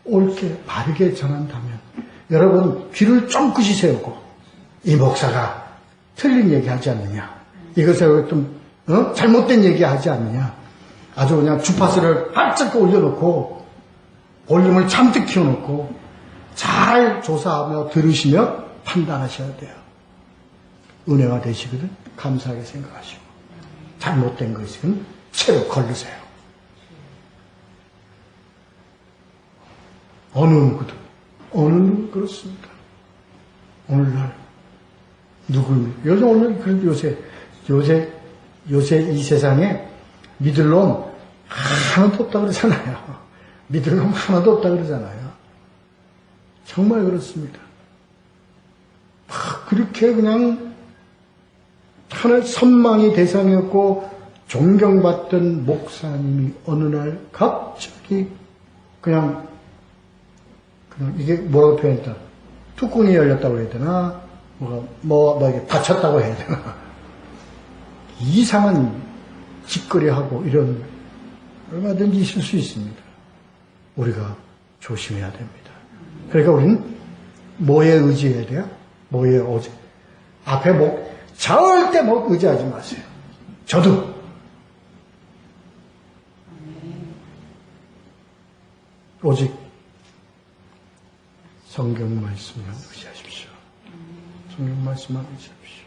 옳게 바르게 전한다면 여러분 귀를 쫑긋이 세우고 이 목사가 틀린 얘기하지 않느냐, 이것을 좀 잘못된 얘기하지 않느냐, 아주 그냥 주파수를 활짝 올려놓고 볼륨을 잔뜩 키워놓고 잘 조사하며 들으시며 판단하셔야 돼요. 은혜가 되시거든 감사하게 생각하시고, 잘못된 것은 채로 걸르세요. 어느 누구도 그렇습니다. 오늘날 누굴, 요즘 오늘, 요새 이 세상에 믿을 놈 하나도 없다 그러잖아요. 믿을 놈 하나도 없다 그러잖아요. 정말 그렇습니다. 그렇게 그냥 하나의 선망의 대상이었고 존경받던 목사님이 어느 날 갑자기 그냥 이게 뭐라고 표현했다. 뚜껑이 열렸다고 해야 되나? 이게 닫혔다고 해야 되나? 이상한 짓거리하고 이런 얼마든지 있을 수 있습니다. 우리가 조심해야 됩니다. 그러니까 우리는 뭐에 의지해야 돼요? 뭐에 의지? 앞에 절대 의지하지 마세요. 저도 오직 성경 말씀을 의지하십시오. 성경 말씀만 의지하십시오.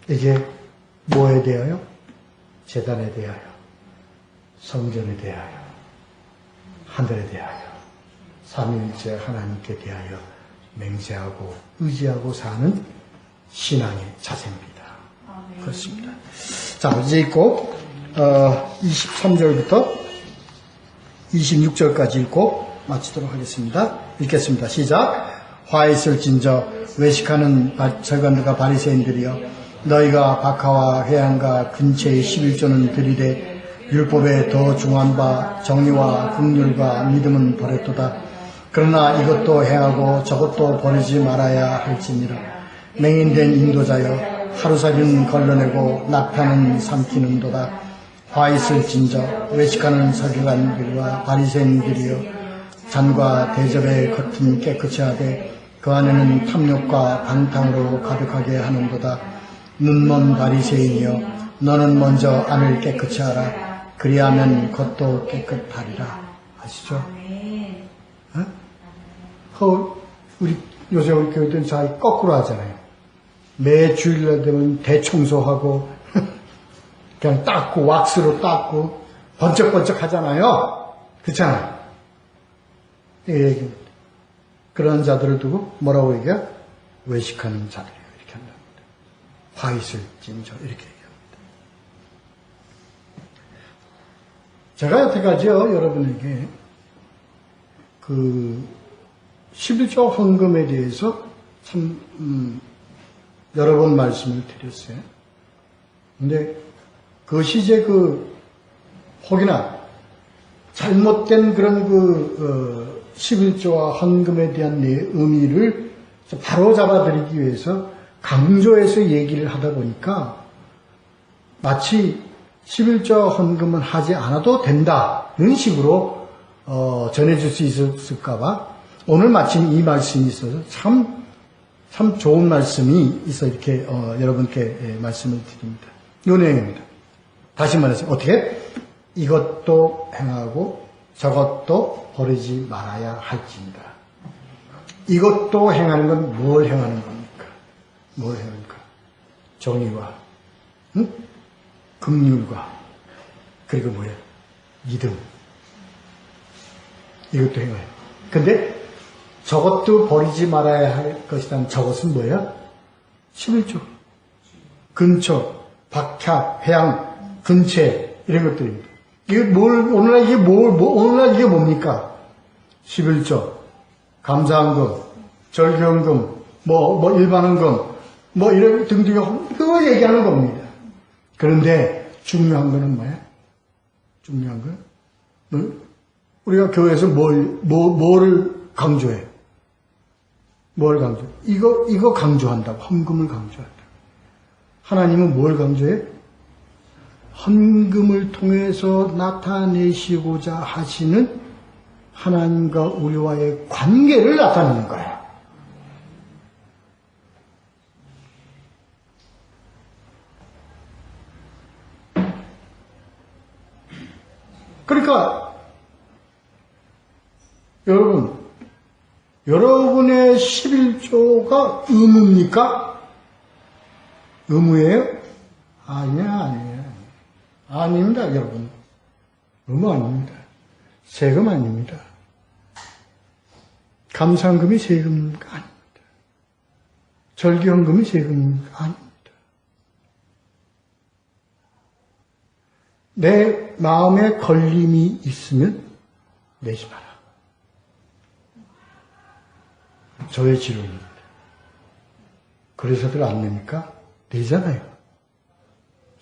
이게 뭐에 대하여? 제단에 대하여, 성전에 대하여, 하늘에 대하여, 삼위일체 하나님께 대하여 맹세하고 의지하고 사는 신앙의 자세입니다. 그렇습니다. 자, 이제 읽고 23절부터 26절까지 읽고 마치도록 하겠습니다. 읽겠습니다. 시작. 화 있을진저 외식하는 서기관들과 바리새인들이여, 너희가 박하와 회양과 근처의 11조는 들이되 율법에 더 중한 바 정의와 긍휼과 믿음은 버렸도다. 그러나 이것도 행하고 저것도 버리지 말아야 할지니라. 맹인된 인도자여, 하루살이는 걸러내고 낙타는 삼키는도다. 화 있을진저 외식하는 서기관들과 바리새인들이여, 잔과 대접의 겉은 깨끗이 하되 그 안에는 탐욕과 방탕으로 가득하게 하는도다. 눈먼 바리새인이여, 너는 먼저 안을 깨끗이 하라. 그리하면 겉도 깨끗하리라. 아시죠? 우리 요새 우리 교회들은 잘 거꾸로 하잖아요. 매 주일날 되면 대청소하고 그냥 닦고 왁스로 닦고 번쩍번쩍 하잖아요. 그렇잖아요. 예, 그런 자들을 두고 뭐라고 얘기해요? 외식하는 자들이에요. 이렇게 한답니다. 화 있을진저 이렇게 얘기합니다. 제가 여태까지요 여러분에게 그 11조 헌금에 대해서 참 여러 번 말씀을 드렸어요. 근데 그것이 이제 혹이나 잘못된 그런 11조와 헌금에 대한 의미를 바로 잡아드리기 위해서 강조해서 얘기를 하다 보니까 마치 11조 헌금은 하지 않아도 된다는 식으로 전해줄 수 있을까봐 오늘 마침 이 말씀이 있어서 참 좋은 말씀이 있어 이렇게 여러분께 말씀을 드립니다. 이 내용입니다. 다시 말해서 어떻게? 이것도 행하고 저것도 버리지 말아야 할지니라. 이것도 행하는 건 뭘 행하는 겁니까? 뭘 행합니까? 정의와 긍휼과 그리고 뭐예요? 믿음. 이것도 행해요. 근데 저것도 버리지 말아야 할 것이란 저것은 뭐예요? 11조. 근처, 박향, 회양, 근체 이런 것들입니다. 오늘날 이게 뭡니까? 11조, 감사헌금, 절교헌금, 일반헌금, 이런 등등, 그거 얘기하는 겁니다. 그런데 중요한 거는 뭐야? 중요한 건? 우리가 교회에서 뭐를 강조해? 뭘 강조해? 이거 강조한다고. 헌금을 강조한다. 하나님은 뭘 강조해? 헌금을 통해서 나타내시고자 하시는 하나님과 우리와의 관계를 나타내는 거야. 그러니까 여러분의 11조가 의무입니까? 의무예요? 아니에요. 아닙니다, 여러분. 의무 아닙니다. 세금 아닙니다. 감사헌금이 세금가 아닙니다. 절기헌금이 세금입니까? 아닙니다. 내 마음에 걸림이 있으면 내지 마라. 저의 지론입니다. 그래서들 안 내니까 내잖아요.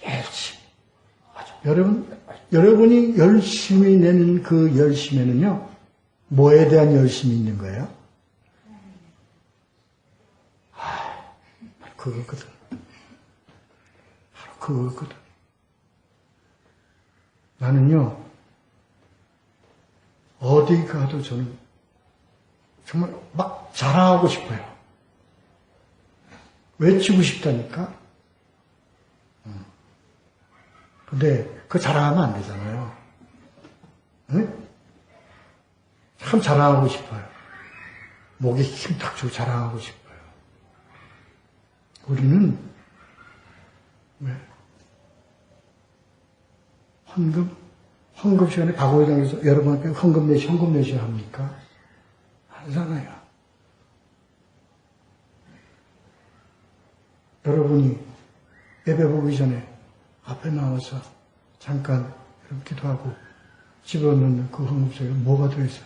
열심히. 맞아. 여러분이 열심히 내는 그 열심에는요, 뭐에 대한 열심이 있는 거예요? 그거거든. 바로 그거거든. 나는요, 어디 가도 저는 정말 막 자랑하고 싶어요. 외치고 싶다니까. 근데 그 자랑하면 안 되잖아요. 응? 참 자랑하고 싶어요. 목에 힘 딱 주고 자랑하고 싶어요. 우리는 왜? 헌금 시간에 박원장에서 여러분께 헌금 내셔야 합니까? 하잖아요. 여러분이 예배 보기 전에 앞에 나와서 잠깐 기도하고 집어넣는 그 헌금 속에 뭐가 들어있어요?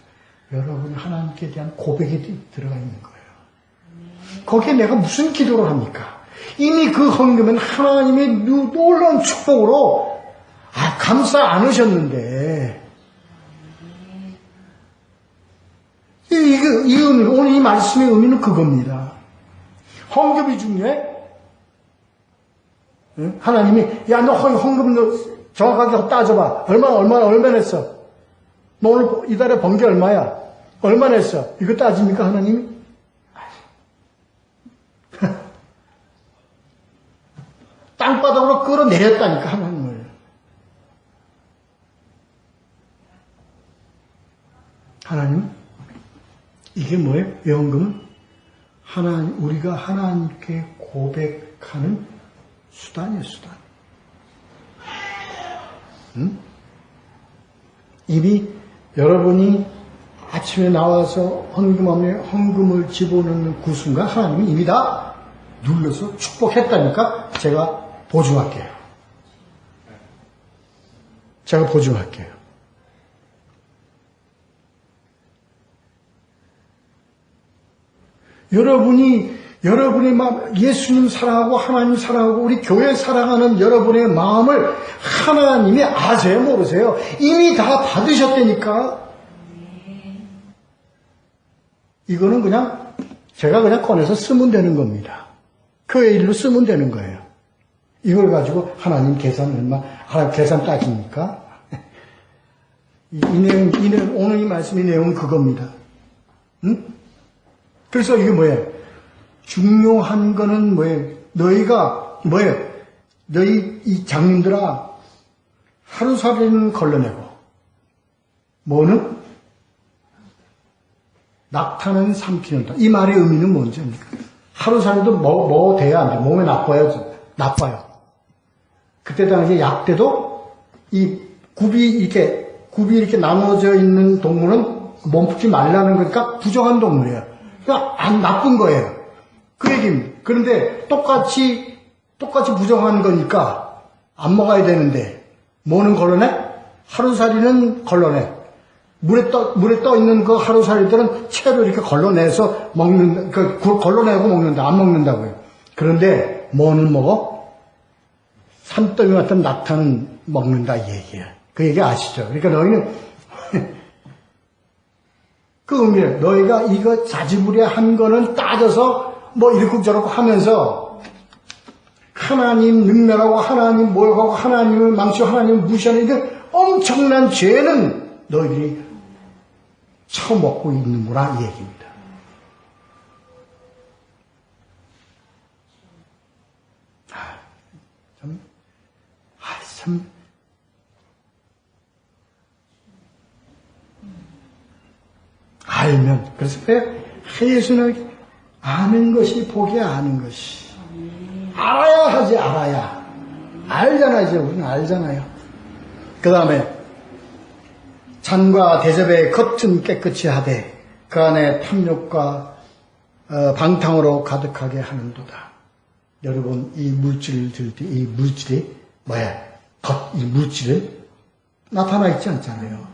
여러분이 하나님께 대한 고백이 들어가 있는 거예요. 거기에 내가 무슨 기도를 합니까? 이미 그 헌금은 하나님의 놀라운 축복으로 감싸 안으셨는데 이 의미, 오늘 이 말씀의 의미는 그겁니다. 헌금이 중요해? 응? 하나님이 야 너 헌금 너 정확하게 따져봐. 얼마 냈어? 너 오늘 이달에 번 게 얼마야? 얼마 냈어? 이거 따집니까 하나님이? 땅바닥으로 끌어내렸다니까 하나님을. 하나님 이게 뭐예요? 헌금은 우리가 하나님께 고백하는 수단이에요, 수단. 응? 이미 여러분이 아침에 나와서 헌금을 집어넣는 그 순간 하나님이 이미 다 눌러서 축복했다니까 제가 보증할게요. 제가 보증할게요. 여러분이 막 예수님 사랑하고 하나님 사랑하고 우리 교회 사랑하는 여러분의 마음을 하나님이 아세요? 모르세요? 이미 다 받으셨다니까. 이거는 제가 그냥 꺼내서 쓰면 되는 겁니다. 교회 일로 쓰면 되는 거예요. 이걸 가지고 하나님 계산 얼마, 하나님 계산 따집니까? 이 내용, 오늘 이 말씀의 내용은 그겁니다. 응? 그래서 이게 뭐예요? 중요한 거는 뭐예요? 너희 이 장님들아, 하루살이는 걸러내고, 뭐는? 낙타는 삼키는다. 이 말의 의미는 뭔지 압니까? 하루살이도 뭐 돼야 안 돼. 몸에 나빠요. 그때 당시에 약대도 이 굽이 이렇게 나눠져 있는 동물은 몸풀지 말라는 거니까 부정한 동물이에요. 그러니까 안 나쁜 거예요. 그 얘기입니다. 그런데 똑같이 부정한 거니까 안 먹어야 되는데 뭐는 걸러내? 하루살이는 걸러내. 물에 떠 있는 그 하루살이들은 채로 이렇게 걸러내서 걸러내고 먹는다. 안 먹는다고요. 그런데 뭐는 먹어? 산더미 같은 낙타는 먹는다 이 얘기야. 그 얘기 아시죠? 그러니까 너희는 그 의미를 너희가 이거 자지부리한 거는 따져서 뭐 이렇고 저렇고 하면서 하나님 능멸하고 하나님 모욕하고 하나님을 망치고 하나님을 무시하는 이게 엄청난 죄는 너희들이 처먹고 있는구나 이 얘기입니다. 참 알면 그래서 예수는 아는 것이 복이 아는 것이 알아야 하지 알아야 알잖아요. 이제 우리는 알잖아요. 그 다음에 잔과 대접의 겉은 깨끗이 하되 그 안에 탐욕과 방탕으로 가득하게 하는도다. 여러분, 이 물질을 들 때 이 물질이 뭐야? 이 물질은 나타나 있지 않잖아요.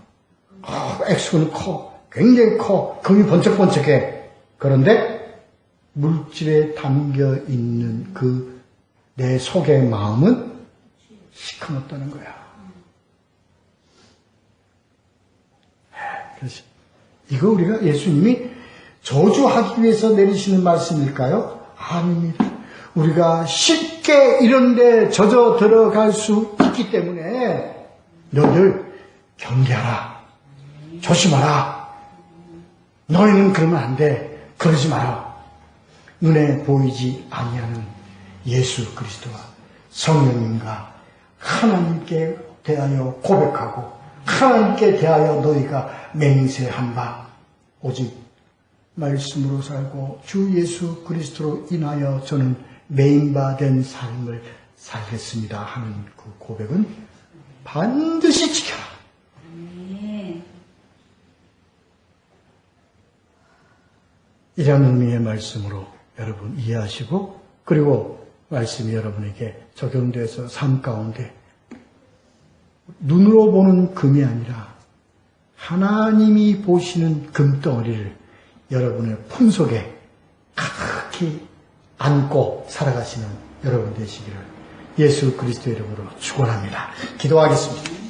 액수는 커. 굉장히 커. 금이 번쩍번쩍해. 그런데 물질에 담겨 있는 그 내 속의 마음은 시커멓다는 거야. 그래서 이거 우리가 예수님이 저주하기 위해서 내리시는 말씀일까요? 아닙니다. 우리가 쉽게 이런 데 젖어 들어갈 수 있기 때문에 너희들 경계하라. 조심하라. 너희는 그러면 안 돼. 그러지 마라. 눈에 보이지 아니하는 예수 그리스도와 성령님과 하나님께 대하여 고백하고 하나님께 대하여 너희가 맹세한 바 오직 말씀으로 살고 주 예수 그리스도로 인하여 저는 메인바된 삶을 살겠습니다 하는 그 고백은 반드시 지켜라. 이런 의미의 말씀으로 여러분 이해하시고 그리고 말씀이 여러분에게 적용돼서 삶 가운데 눈으로 보는 금이 아니라 하나님이 보시는 금덩어리를 여러분의 품속에 가득히 안고 살아가시는 여러분 되시기를 예수 그리스도의 이름으로 축원합니다. 기도하겠습니다.